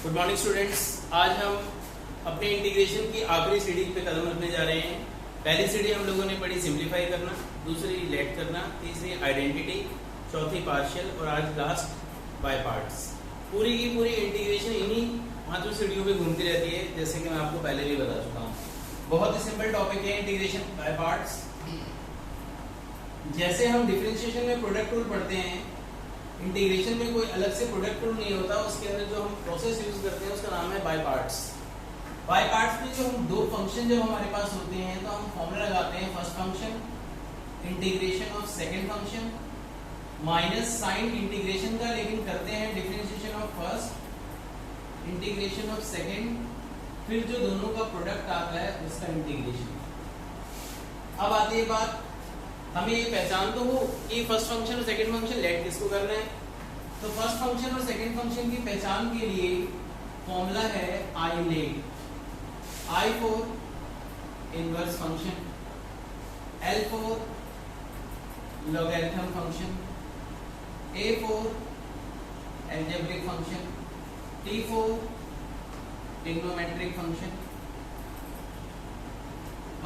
Good morning students. आज हम अपने इंटीग्रेशन की आखिरी सीढ़ी पे कदम रखने जा रहे हैं। पहली सीढ़ी हम लोगों ने पढ़ी सिंप्लीफाई करना, दूसरी लेट करना, तीसरी आइडेंटिटी, चौथी पार्शियल और आज लास्ट बाय पार्ट्स। पूरी की पूरी इंटीग्रेशन इन्हीं 5 सीढ़ियों पे घूमती रहती है, जैसे कि मैं आपको पहले भी बता चुका हूँ। बहुत ही सिंपल टॉपिक है इंटीग्रेशन बाय पार्ट्स। जैसे हम डिफरेंशिएशन में प्रोडक्ट रूल पढ़ते हैं, इंटीग्रेशन में कोई अलग से प्रोडक्ट रूल नहीं होता। उसके अंदर जो हम प्रोसेस यूज करते हैं उसका नाम है बाय पार्ट्स। बाय पार्ट्स में जो हम दो फंक्शन जब हमारे पास होते हैं तो हम फॉर्मूला लगाते हैं। First function integration of second function minus sign integration का, लेकिन करते हैं differentiation of first integration of second, फिर जो दोनों का प्रोडक्ट आता है उसका इंटीग्रेशन। अब आती है बात, हमें ये पहचान तो हो कि फर्स्ट फंक्शन और सेकंड फंक्शन लेट किसको करना है। तो फर्स्ट फंक्शन और सेकंड फंक्शन की पहचान के लिए फॉर्मूला है ILATE. I for inverse function, L for logarithm function, A for algebraic function, T for trigonometric function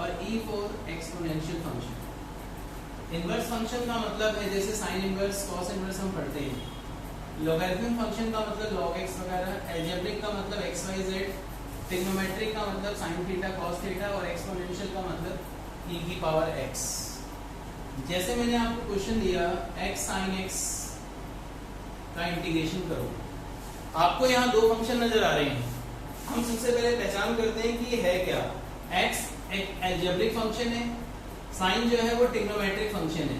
और E for exponential function. Inverse function का मतलब है जैसे साइन इनवर्स, कॉस इनवर्स हम पढ़ते हैं। लॉगरिथम फंक्शन का मतलब log x वगैरह, अलजेब्रिक का मतलब x y z, ट्रिग्नोमेट्रिक का मतलब sin थीटा cos थीटा और एक्सपोनेंशियल का मतलब e की पावर x। जैसे मैंने आपको क्वेश्चन दिया x sin x का इंटीग्रेशन करो, आपको यहाँ दो फंक्शन नजर आ रहे हैं। हम सबसे पहले पहचान करते हैं कि है क्या। x एक अलजेब्रिक फंक्शन है, साइन जो है वो ट्रिग्नोमेट्रिक फंक्शन है।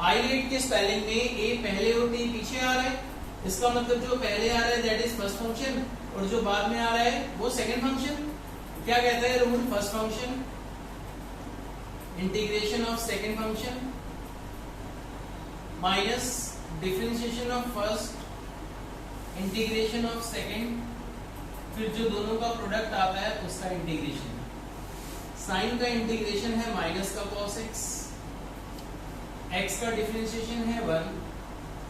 आई लेट के स्पेलिंग में ए पहले और टी पीछे आ रहा है, इसका मतलब जो पहले आ रहा है दैट इज फर्स्ट फंक्शन और जो बाद में आ रहा है वो सेकंड फंक्शन। क्या कहता है rule, first function integration of second function minus differentiation of first integration of second, फिर जो दोनों का प्रोडक्ट आता है उसका इंटीग्रेशन। साइन का इंटीग्रेशन है माइनस का cos x, x का डिफरेंशिएशन है 1,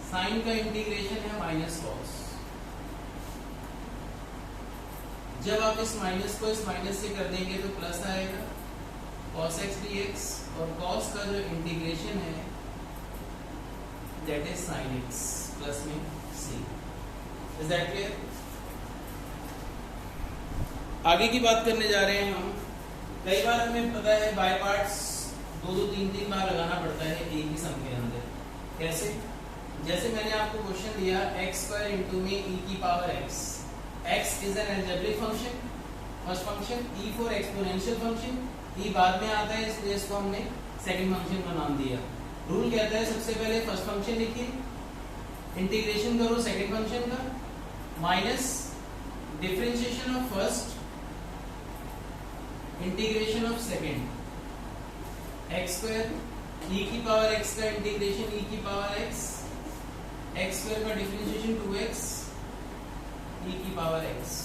साइन का इंटीग्रेशन है माइनस cos। जब आप इस माइनस को इस माइनस से कर देंगे तो प्लस आएगा cos x dx और cos का जो इंटीग्रेशन है that is sin x plus में c। Is that clear? आगे की बात करने जा रहे हैं हम। कई बार हमें पता है बाय पार्ट्स 2-3 बार लगाना पड़ता है एक ही सम के अंदर। कैसे? जैसे मैंने आपको क्वेश्चन दिया x स्क्वायर इंटू में e की power x। x is an algebraic function, first function, e for exponential function, e बाद में आता है इसलिए इसको हमने सेकंड फंक्शन का नाम दिया। रूल कहता है सबसे पहले फर्स्ट फंक्शन लिखिए, इंटीग्रेशन करो सेकंड फंक्शन का, minus differentiation of first integration of second, x square e की पावर x का इंटीग्रेशन e की पावर x, x स्क्वायर का डिफरेंशिएशन 2x e की power x,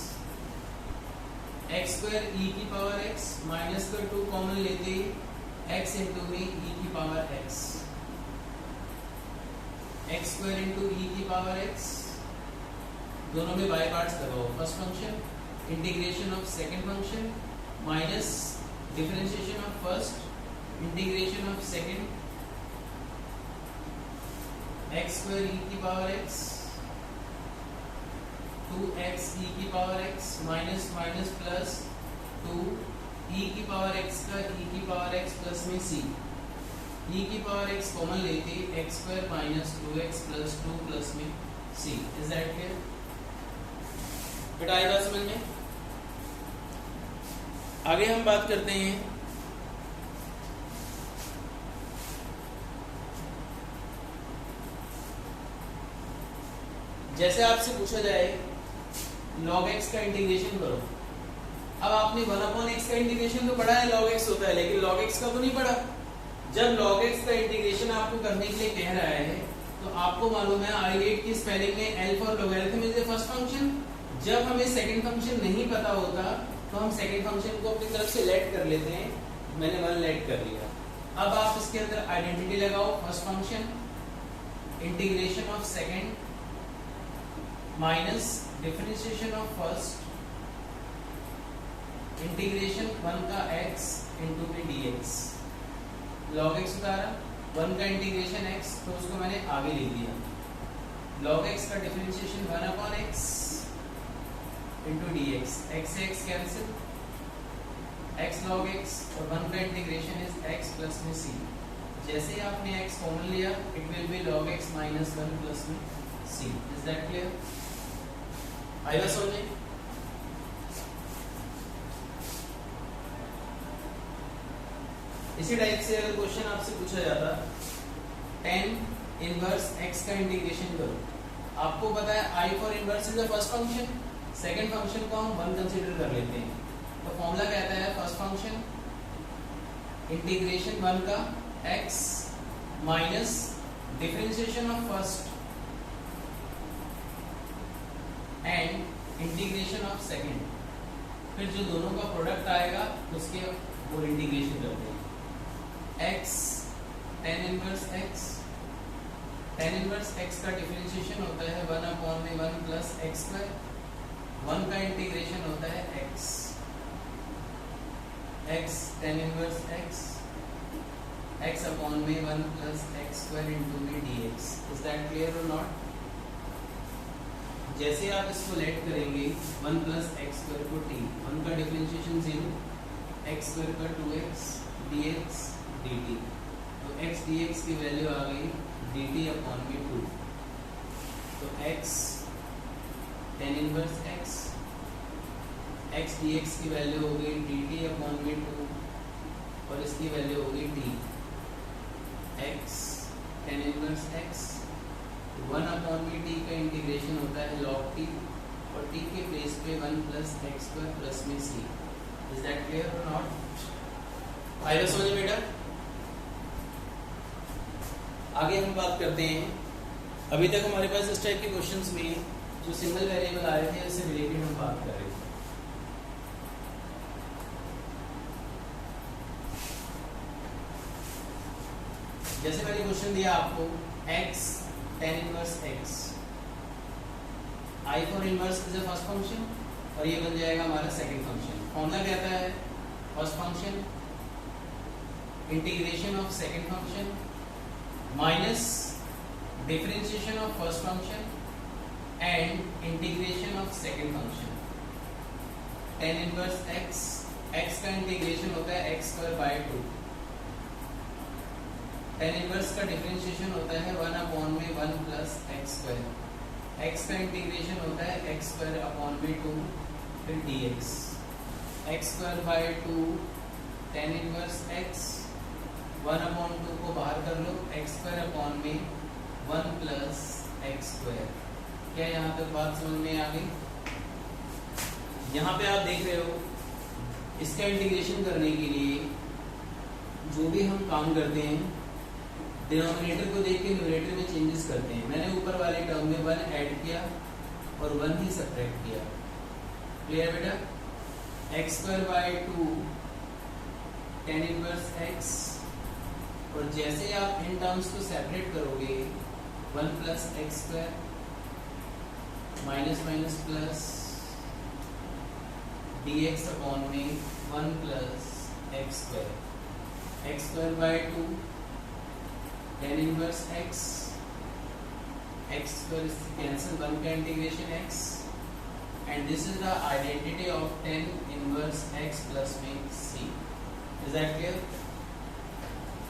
x square e की power x minus का 2 common लेते x into में e की power x, x square into e की पावर x, दोनों में बाय पार्ट्स लगाओ। First function integration of second function minus differentiation of first integration of second, x square e की power x 2x e की power x minus minus plus 2 e की power x का e की power x plus में c, e की power x common लेते x square minus 2x plus 2 plus में c। Is that clear? बेटा आएगा समझ में? आगे हम बात करते हैं जैसे आपसे पूछा जाए log x का इंटीग्रेशन करो। अब आपने 1/x का इंटीग्रेशन तो पढ़ा है, log x होता है, लेकिन log x का तो नहीं पढ़ा। जब log x का इंटीग्रेशन आपको करने के लिए कह रहा है तो आपको मालूम है आई लेट की स्पेलिंग में l for logarithm is the first function. जब हमें सेकंड फंक्शन नहीं पता होता तो हम सेकंड फंक्शन को अपनी तरफ से लेट कर लेते हैं। मैंने 1 लेट कर लिया। अब आप इसके अंदर आइडेंटिटी लगाओ। First function integration of second minus differentiation of first integration 1 का x इंटू में dx, log x उतारा, 1 का इंटीग्रेशन x तो उसको मैंने आगे लिख दिया, log x का differentiation 1 upon x into dx, x से x cancel, x log x और 1 का इंटीग्रेशन इज x प्लस में c, जैसे ही आपने x कॉमन लिया it will be log x minus 1 plus में c, इज दैट क्लियर? आएगा समझे? इसी टाइप से अगर क्वेश्चन आपसे पूछा जाता tan इनवर्स x का इंटीग्रेशन करो, आपको पता है I for inverse is the first function, second function को हम 1 कंसीडर कर लेते हैं, तो फॉर्मूला कहता है फर्स्ट फंक्शन इंटीग्रेशन 1 का x minus differentiation of first and integration of second, फिर जो दोनों का प्रोडक्ट आएगा उसके वो इंटीग्रेशन करते हैं, x tan inverse x, tan inverse x का डिफरेंशिएशन होता है 1 अपॉन में 1 प्लस x स्क्वायर, 1 का इंटीग्रेशन होता है x tan inverse x upon में 1 प्लस x स्क्वायर इंटू में dx, इज दैट क्लियर और नॉट? जैसे आप इसको लेट करेंगे 1 प्लस x स्क्वायर को t, 1 का डिफरेंशिएशन 0, x स्क्वायर का 2x dx dt, तो x dx की वैल्यू आ गई dt अपॉन में 2, तो x tan inverse x dx की वैल्यू हो गई dt अपॉन में 2 और इसकी वैल्यू हो गई t, x tan inverse x 1 upon में t का इंटीग्रेशन होता है log t और t के प्लेस पे 1 प्लस x स्क्वायर प्लस में c, इज दैट क्लियर और नॉट? आइए समझिए बेटा, आगे हम बात करते हैं, अभी तक हमारे पास इस टाइप के क्वेश्चंस में जो सिंगल वेरिएबल आए थे उससे रिलेटेड हम बात कर रहे थे। जैसे मैंने क्वेश्चन दिया आपको x tan inverse x, I for inverse is the first function और ये बन जाएगा हमारा सेकंड फंक्शन, फॉर्मूला कहता है first function integration of second function minus differentiation of first function and integration of second function, tan inverse x का integration होता है x square by 2, tan inverse का डिफरेंशिएशन होता है 1 अपॉन में 1 प्लस x स्क्वायर, x का integration होता है x स्क्वायर अपॉन में 2 फिर dx, x square by 2 tan inverse x, 1 upon 2 को बाहर कर लो, x स्क्वायर अपॉन में 1 प्लस x स्क्वायर। क्या यहाँ तक बात समझ में आ गई? यहाँ पे आप देख रहे हो इसका इंटीग्रेशन करने के लिए जो भी हम काम करते हैं डिनोमिनेटर को देख के न्यूमरेटर में चेंजेस करते हैं, मैंने ऊपर वाले टर्म में 1 ऐड किया और 1 ही सब्ट्रैक्ट किया, क्लियर बेटा? x square by 2 tan inverse x, और जैसे आप इन टर्म्स को सेपरेट करोगे 1 plus x square minus minus plus dx upon में 1 plus x square, x square by 2 tan inverse x square cancel, 1 का integration x and this is the identity of tan inverse x plus में c, is that clear?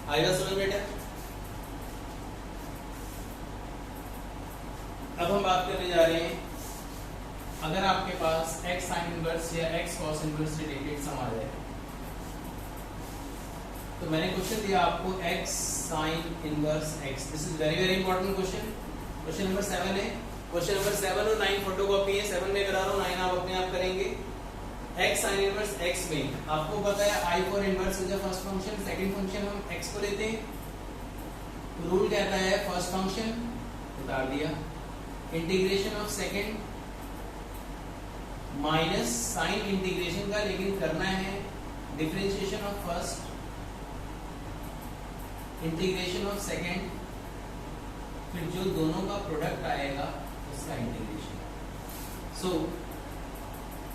आएगा समझ बेटा? अब हम बात करने जा रहे हैं, अगर आपके पास x साइन इनवर्स या x कॉस इनवर्स रिलेटेड सम आ जाए, तो मैंने क्वेश्चन दिया आपको x sign inverse x, this is very very important question, question number 7 है, क्वेश्चन नंबर 7 और 9 फोटोकॉपी है, 7 में करा रहा हूँ, 9 आप अपने आप करेंगे। x साइन इनवर्स x में आपको पता है I for inverse is the first function, second function हम x को लेते हैं, रूल कहता है फर्स्ट फंक्शन उतार दिया, integration of second minus sign integration का, लेकिन करना है differentiation of first integration of second, फिर जो दोनों का प्रोडक्ट आएगा उसका integration, so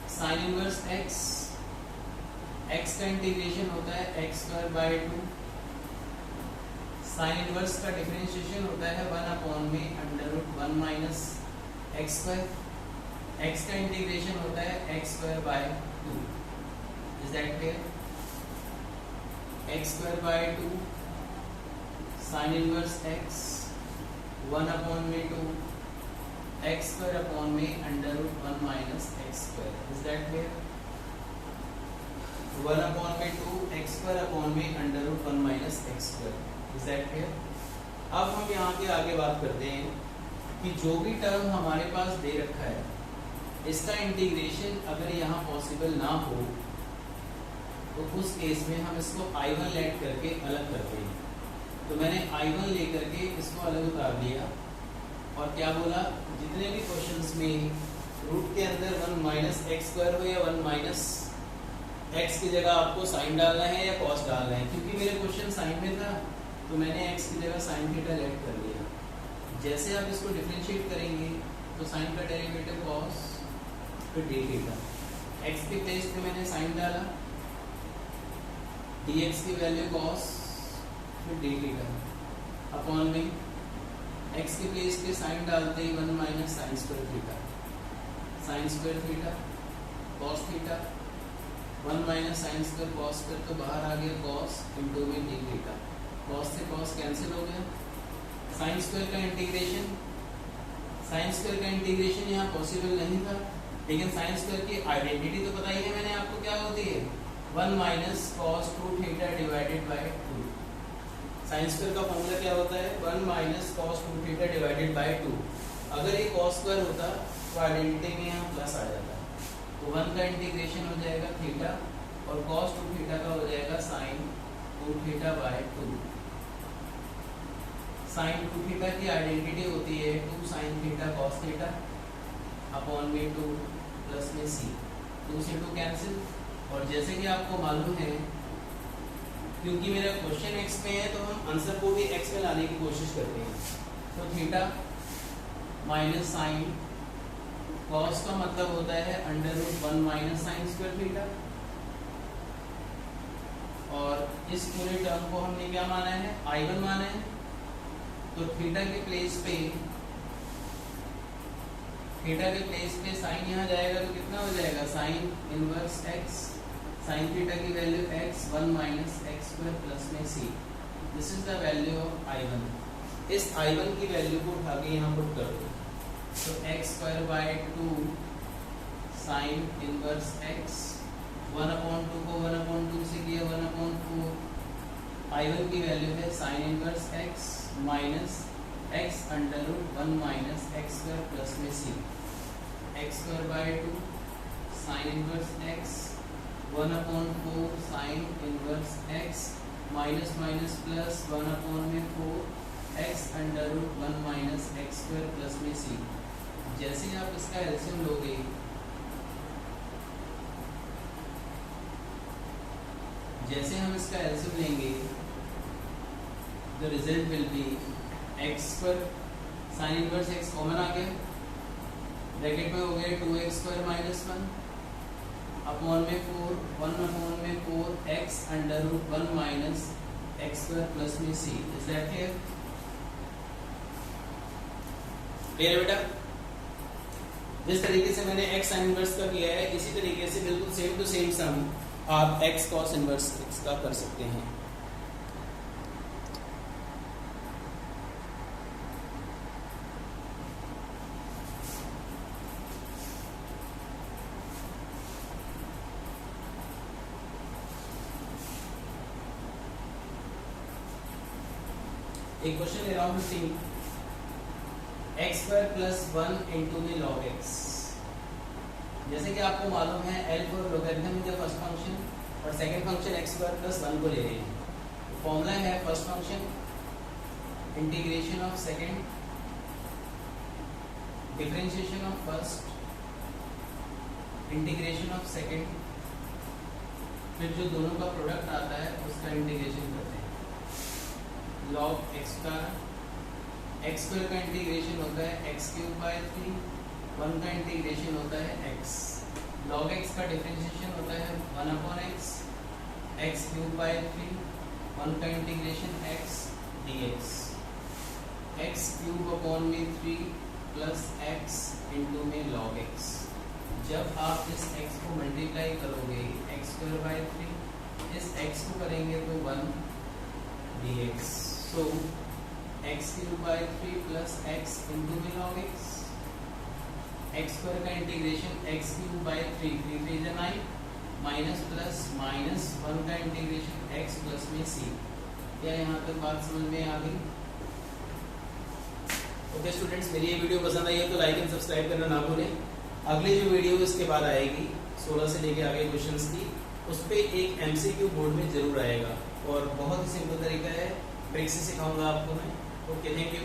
sine inverse x, x का इंटीग्रेशन होता है x square by 2, sine inverse का डिफरेंशिएशन होता है 1 अपॉन में under root 1 minus x square, x का इंटीग्रेशन होता है x square by 2, is that clear? X square by 2 sine inverse x 1 upon में 2 एक्स स्क्वायर अपॉन में under root 1 minus x square, is that clear? 1 upon में 2 x square upon में under root 1 minus x square, is that clear? अब हम यहाँ के आगे बात करते हैं कि जो भी टर्म हमारे पास दे रखा है इसका इंटीग्रेशन अगर यहाँ पॉसिबल ना हो तो उस केस में हम इसको I1 लेट करके अलग करते हैं। तो मैंने I1 लेकर के इसको अलग उतार दिया और क्या बोला, जितने भी क्वेश्चंस में रूट के अंदर 1 माइनस एक्स स्क्वायर हो या 1 माइनस एक्स की जगह आपको साइन डालना है या कॉस डालना है, क्योंकि मेरे क्वेश्चन साइन में था तो मैंने एक्स की जगह साइन थीटा लेट कर लिया। जैसे आप इसको डिफरेंशिएट करेंगे तो साइन का डेरिवेटिव कॉस फिर डी थीटा, एक्स के प्लेस पे मैंने साइन डाला, dx की वैल्यू cos फिर d थीटा अपॉन में x के प्लेस पे साइन डालते ही 1 minus sine square theta, sign square theta cos theta 1 minus sine square cos square तो बाहर आ गया cos इनटू में d थीटा, cos से cos कैंसिल हो गया, साइन स्क्वायर का इंटीग्रेशन, साइन स्क्वायर का इंटीग्रेशन यहाँ पॉसिबल नहीं था, लेकिन साइन स्क्वायर की आइडेंटिटी तो बताई है मैंने आपको क्या होती है, 1 minus cos 2 theta divided by 2। Sine square का फॉर्मूला क्या होता है, 1 minus cos 2 theta divided by 2। अगर ये कॉस स्क्वायर होता तो आइडेंटिटी में यहाँ प्लस आ जाता, तो 1 का इंटीग्रेशन हो जाएगा थीटा और कॉस 2 थीटा का हो जाएगा sine 2 theta by 2। Sine 2 theta की आइडेंटिटी होती है 2 sine theta cos theta upon में 2 प्लस में c, 2 से 2 कैंसिल। और जैसे कि आपको मालूम है क्योंकि मेरा क्वेश्चन x में है तो हम आंसर को भी x में लाने की कोशिश करते हैं, तो थीटा माइनस साइन कॉस का मतलब होता है under root 1 minus sine square theta, और इस पूरे टर्म को हमने क्या माना है, I1 माना है, तो थीटा के प्लेस पे साइन यहाँ जाएगा तो कितना हो जाएगा, sine inverse x, sine theta की value x 1 minus x square plus में c, this is the value of I1। इस I1 की वैल्यू को उठा के यहाँ पुट कर दो, तो x square by 2 sine inverse x 1 upon 2 को 1 अपॉन 2 से किया 1 अपॉन 4, I1 की वैल्यू है sine inverse x minus x under root 1 minus x square plus में c, x square by 2 sine inverse x 1 upon 4 sine inverse x minus minus plus 1 upon में 4 x under root 1 minus x square plus में c। जैसे आप इसका LCM लोगे लेंगे the result will be x square sine inverse x common आ गया, bracket में हो गया 2x स्क्वायर माइनस 1 अपॉन में 4 1 अपॉन में 4 x under root 1 minus x square plus में c, is that clear? Clear बेटा? जिस तरीके से मैंने x साइन इनवर्स का किया है इसी तरीके से बिल्कुल सेम टू सेम सम आप x cos इनवर्स x का कर सकते हैं। एक क्वेश्चन ले रहा हूं 15, एक्स स्क्वायर प्लस 1 इंटू में लॉग एक्स। जैसे कि आपको मालूम है L फॉर लोगरिथम का फर्स्ट फंक्शन और second function x square plus 1 को ले रहे हैं, फॉर्मूला है first function integration of second differentiation of first integration of second, फिर जो दोनों का प्रोडक्ट आता है उसका इंटीग्रेशन करते हैं। लॉग एक्स का एक्स स्क्वायर का इंटीग्रेशन होता है एक्स क्यूब बाय 3 1 का इंटीग्रेशन होता है x, log x का डिफरेंशिएशन होता है 1/x, x क्यूब बाय 3, 1 का integration x dx, x cube upon में 3 प्लस x इंटू में log x। जब आप इस x को मल्टीप्लाई करोगे x स्क्वायर बाय 3, इस x को करेंगे तो 1 dx, so x cube by 3 plus x into में log x, x स्क्वायर का integration x cube by 3, 3 3 is 9, minus plus minus 1 का इंटीग्रेशन x प्लस में c। क्या यहाँ तक बात समझ में आ गई? ओके स्टूडेंट्स, मेरी ये वीडियो पसंद आई है तो लाइक एंड सब्सक्राइब करना ना भूलें। अगली जो वीडियो इसके बाद आएगी 16 से लेके आगे क्वेश्चंस की, उस पे एक MCQ बोर्ड में जरूर आएगा और बहुत ही सिंपल तरीका है, ट्रिक से सिखाऊंगा आपको मैं। Okay, thank you.